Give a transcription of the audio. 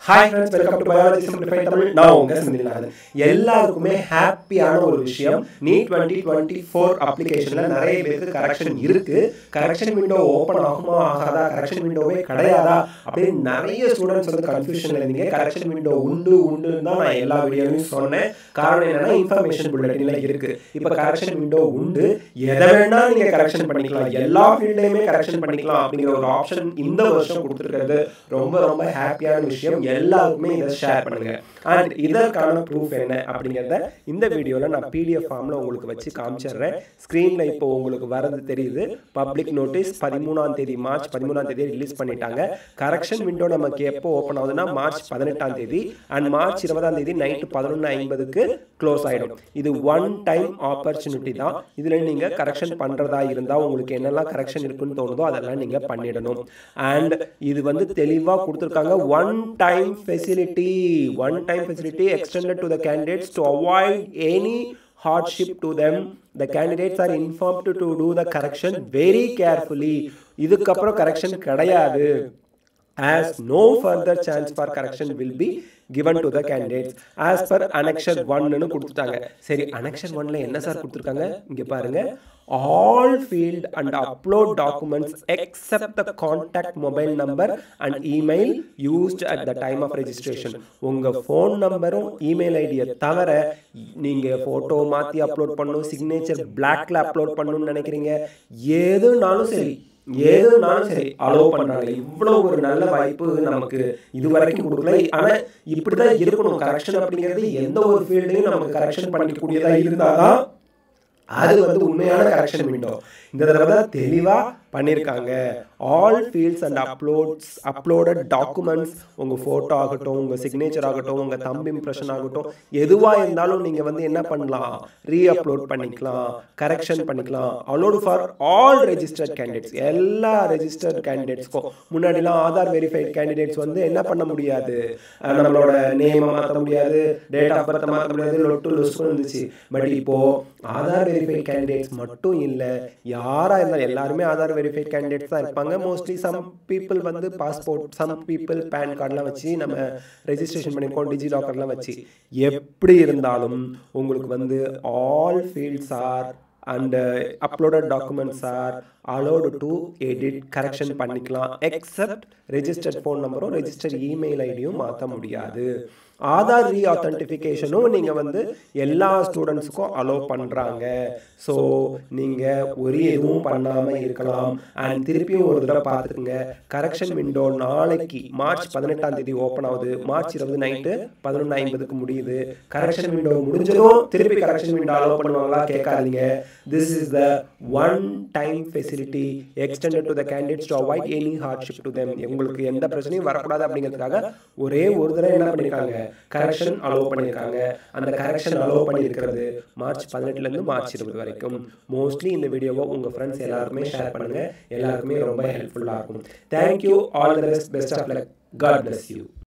Hi friends, welcome to biology simplified Tamil. நான் உங்க செந்தில்நாதன். எல்லாருக்குமே ஹாப்பியான ஒரு விஷயம், நீட் 2024 அப்ளிகேஷனில் நிறைய பேருக்கு கரெக்ஷன் இருக்கு. கரெக்ஷன் விண்டோ ஓப்பன் ஆகுமா ஆகாதா, கரெக்ஷன் விண்டோவே கிடையாதா அப்படின்னு நிறைய ஸ்டூடெண்ட்ஸ் வந்து கன்ஃபியூஷன்ல இருந்தீங்க. கரெக்ஷன் விண்டோ உண்டுன்னு தான் நான் எல்லா வீடியோலையும் சொன்னேன். காரணம் என்னன்னா, இன்ஃபர்மேஷன் புல்லட்டின்ல இருக்கு. இப்போ கரெக்ஷன் விண்டோ உண்டு, எதை வேணா நீங்க கரெக்ஷன் பண்ணிக்கலாம், எல்லா ஃபீல்ட்லையுமே கரெக்ஷன் பண்ணிக்கலாம் அப்படிங்கிற ஒரு ஆப்ஷன் இந்த வருஷம் கொடுத்துருக்கிறது ரொம்ப ரொம்ப ஹாப்பியான விஷயம். எல்லாருக்குமே இதை ஷேர் பண்ணுங்க. அண்ட் இதற்கான ப்ரூஃப் என்ன அப்படிங்கிறத இந்த வீடியோவில் நான் பிடிஎஃப் ஃபார்மில் உங்களுக்கு வச்சு காமிச்சிடுறேன். ஸ்க்ரீனில் இப்போ உங்களுக்கு வரது தெரியுது. பப்ளிக் நோட்டீஸ் 13ஆம் தேதி மார்ச் 13ஆம் தேதி ரிலீஸ் பண்ணிட்டாங்க. கரெக்ஷன் விண்டோ நமக்கு எப்போ ஓப்பன் ஆகுதுன்னா மார்ச் 18ஆம் தேதி அண்ட் மார்ச் 20ஆம் தேதி நைட்டு 11:50க்கு க்ளோஸ் ஆகிடும். இது ஒன் டைம் ஆப்பர்ச்சுனிட்டி தான். இதில் நீங்கள் கரெக்ஷன் பண்ணுறதா இருந்தால் உங்களுக்கு என்னெல்லாம் கரெக்ஷன் இருக்குன்னு தோணுதோ அதெல்லாம் நீங்கள் பண்ணிடணும். அண்ட் இது வந்து தெளிவாக கொடுத்துருக்காங்க. One time facility extended to the candidates to avoid any hardship to them. The candidates are informed to do the correction very carefully. இதுக்கப்புறம் கரெக்ஷன் கிடையாது. As no further chance for correction will be given to the candidates as per annexure 1 னு கொடுத்துட்டாங்க. சரி, annexure 1ல என்ன sir கொடுத்துருக்காங்க? இங்க பாருங்க, all field and upload documents except the contact mobile number and email used at the time of registration. உங்க phone நம்பரும் email ஐடியை தவிர நீங்க போட்டோ மாத்தி அப்லோட் பண்ணணும், சிக்னேச்சர் பிளாக்ல அப்லோட் பண்ணணும்னு நினைக்கிறீங்க, எதுனாலும் சரி அலோவ் பண்றாங்க. இவ்வளவு ஒரு நல்ல வாய்ப்பு நமக்கு இதுவரைக்கும் கொடுக்கல. ஆனா இப்படிதான் இருக்கணும். கரெக்ஷன் அப்படிங்கிறது எந்த ஒரு ஃபீல்டையும் நமக்கு கரெக்ஷன் பண்ணிக்கூடியதா இருந்தாதான் அது வந்து உண்மையான கரெக்ஷன் விண்டோ. இந்த தடவை தான் தெளிவா பண்ணியிருக்காங்க. All fields and uploaded documents, உங்கள் ஃபோட்டோ ஆகட்டும், உங்கள் சிக்னேச்சர் ஆகட்டும், உங்கள் தம்ப் இம்ப்ரெஷன் ஆகட்டும், எதுவாக இருந்தாலும் நீங்கள் வந்து என்ன பண்ணலாம், ரீஅப்லோட் பண்ணிக்கலாம், கரெக்ஷன் பண்ணிக்கலாம். Allowed for all registered candidates. எல்லா ரெஜிஸ்டர்ட் கேண்டிடேட்ஸ்க்கும். முன்னாடிலாம் ஆதார் வெரிஃபைட் கேண்டிடேட்ஸ் வந்து என்ன பண்ண முடியாது, நம்மளோட நேமை மாற்ற முடியாது, டேட் ஆஃப் பர்த்தை மாற்ற முடியாது, லொட்டு லொஸ்க்கும் இருந்துச்சு. பட் இப்போ ஆதார் வெரிஃபைட் கேண்டிடேட்ஸ் மட்டும் இல்லை, யாராக இருந்தாலும் எல்லாருமே ஆதார் வெரிஃபைட் கேண்டிடேட்ஸ் தான் இருப்பாங்க. மோஸ்ட்லி சம் பீப்புள் வந்து பாஸ்போர்ட், சம் பீப்புள் பேன் கார்டெலாம் வச்சு நம்ம ரெஜிஸ்ட்ரேஷன் பண்ணியிருக்கோம், டிஜி லாக்கர்லாம் வச்சு. எப்படி இருந்தாலும் உங்களுக்கு வந்து all fields are and uploaded documents are allowed to edit, correction பண்ணிக்கலாம். எக்ஸப்ட் ரெஜிஸ்டர்ட் ஃபோன் நம்பரும் ரெஜிஸ்டர்ட் இமெயில் ஐடியும் மாற்ற முடியாது. ஆதார் ரீஆத்தென்டிஃபிகேஷனும் நீங்கள் வந்து எல்லா ஸ்டூடெண்ட்ஸுக்கும் அலோவ் பண்ணுறாங்க. ஸோ நீங்கள் ஒரு எதுவும் பண்ணாமல் இருக்கலாம். அண்ட் திருப்பியும் ஒரு தடவை பார்த்துக்குங்க, கரெக்ஷன் விண்டோ நாளைக்கு மார்ச் 18ஆம் தேதி ஓப்பன் ஆகுது. மார்ச் 20 நைட்டு 11:50க்கு முடியுது. கரெக்ஷன் விண்டோ முடிஞ்சதும் திருப்பி கரெக்ஷன் விண்டோ அலோவ் பண்ணுவாங்களா கேட்காதீங்க. This is the one time facility extended to the candidates to avoid any hardship to them. உங்களுக்கு எந்த பிரச்சனையும் வரக்கூடாது அப்படிங்கிறதுக்காக ஒரே ஒரு தடவை என்ன பண்ணியிருக்காங்க, கரெக்ஷன் அலோவ் பண்ணியிருக்காங்க. அந்த கரெக்ஷன் அலோவ் பண்ணியிருக்கிறது மார்ச் 18லேருந்து மார்ச் 20 வரைக்கும். மோஸ்ட்லி இந்த வீடியோவை உங்கள் ஃப்ரெண்ட்ஸ் எல்லாருக்குமே ஷேர் பண்ணுங்க. எல்லாருக்குமே ரொம்ப ஹெல்ப்ஃபுல்லாக இருக்கும். Thank you. All the best of luck. God bless you.